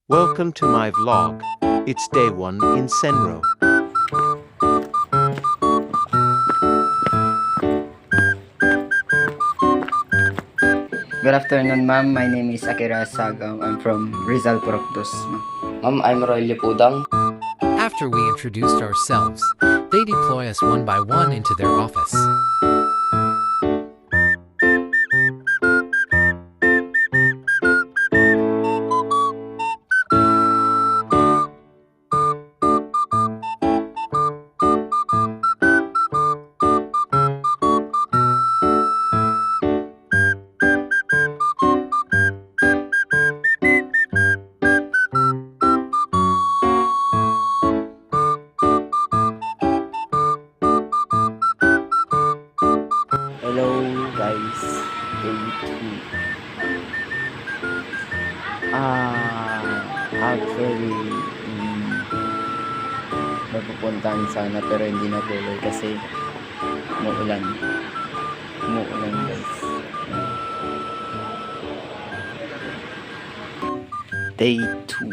Welcome to my vlog. It's day 1 in Senro. Good afternoon, ma'am. My name is Akira Sagam. I'm from Rizal Poroctos, ma'am. Ma'am, I'm Roy Lipudang. After we introduced ourselves, they deploy us one by one into their office. Hello, guys. Day 2. Actually, napupuntahan sana pero hindi natuloy kasi umuulan. Umuulan, guys. Day 2.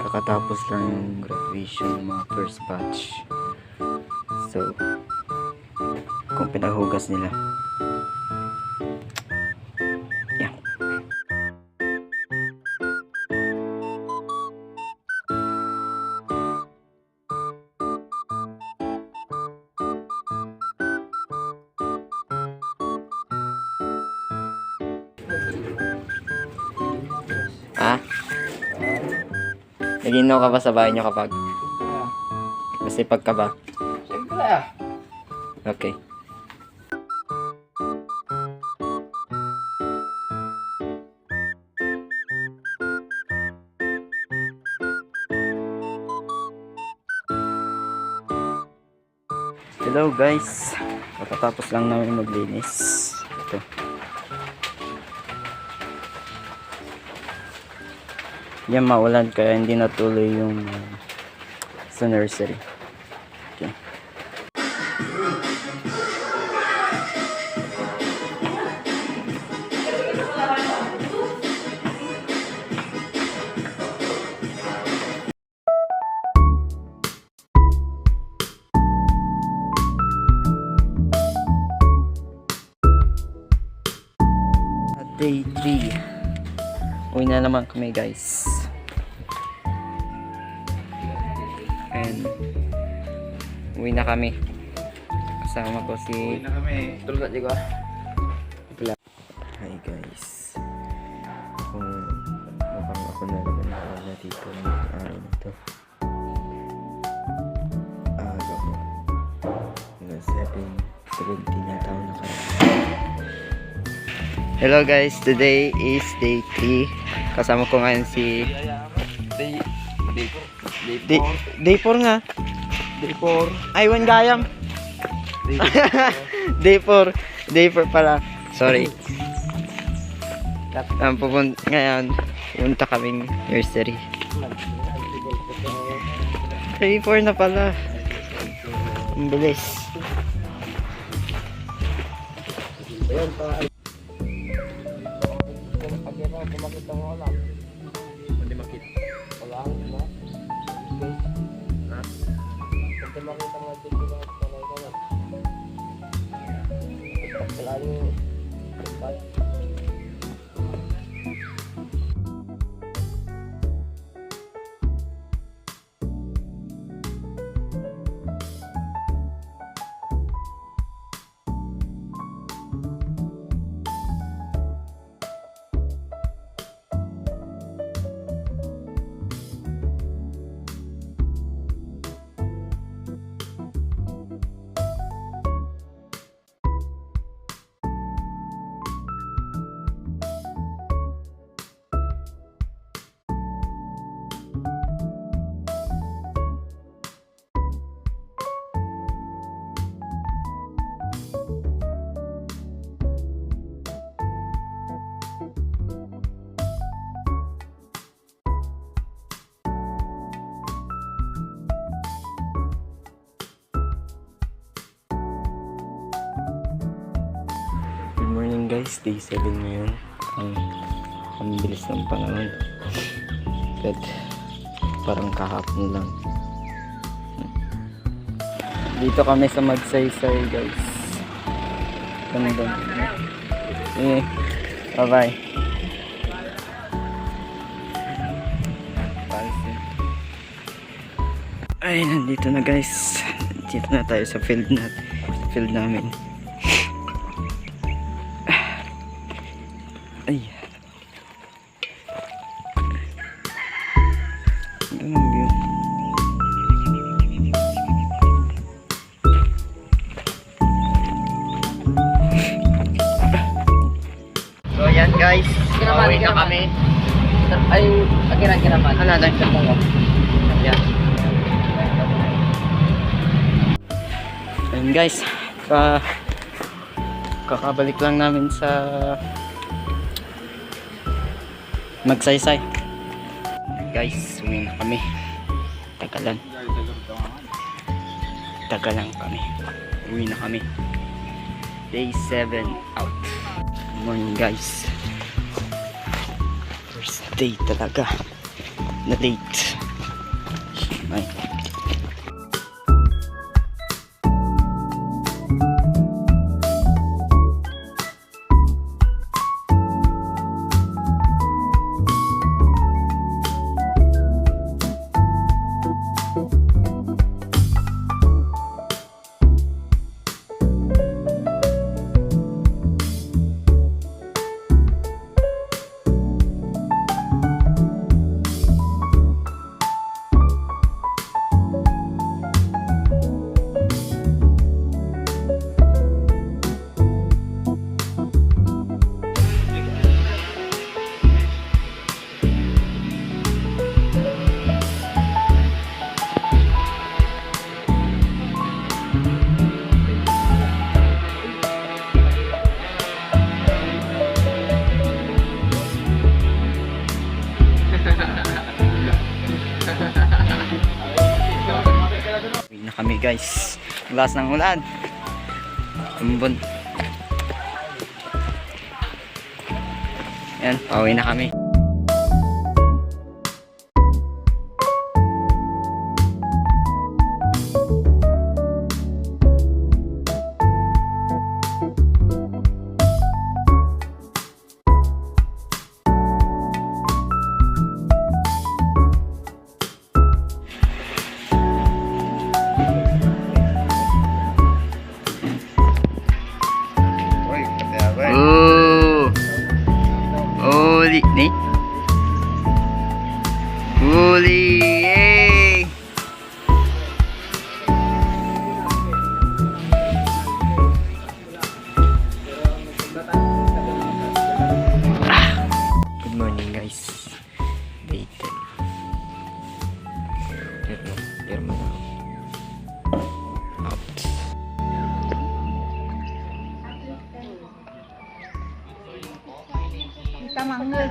Kakatapos lang yung graduation ng mga first batch. So, kung pinaghugas nila. Yeah. Ah? Naginaw ka ba sa bahay nyo kapag? Masipag ka ba? Siyempre Okay. Hello guys. Kakatapos lang namin maglinis. Ito. Yan, maulan kaya hindi natuloy yung sa nursery. Okay. At day 3, uwi na naman kami guys. And uwi na kami. Kasama ko si tulad di ko. Hi guys. Kung mukhang ako na naman na dito ng araw na ito. Aga ko. Hanggang 17 na taon na kaya. Hello guys, today is day 3. Kasama ko ngayon si Day 4 nga. Day 4. Aywan gayam. Day 4. Day 4 pala. Sorry. Ngayon, punta kaming nursery. Day 4 na pala. Ang bilis. Ayan pa. Kung makita mo lang. Hindi makita. Wala. Ha? Kung makita mo dito ba talay ka na. Wala yung kumpay. Good morning guys, day 7 ngayon. Ang bilis ng panahon. But, parang kahapon lang. Dito kami sa Magsaysay, guys. Ganda. Bye-bye. Ay, nandito na guys. Dito na tayo sa field namin. Ay. Ganun view. So yan guys, pauwi na kami. Ay, kinaman. Ano na? Yan. Ayun guys, kakabalik lang namin sa Magsaysay. Guys, uwi na kami. Tagalan kami. Uwi na kami. Day 7 out. Good morning guys. First day talaga na late. Ay. Uwi na kami guys. Lakas ng ulan. Umbon. Yan, pauwi na kami. Oh, holy, ni? Holy, yay! Good morning guys. Day 10. Pirma na ako. Out. Tamangga.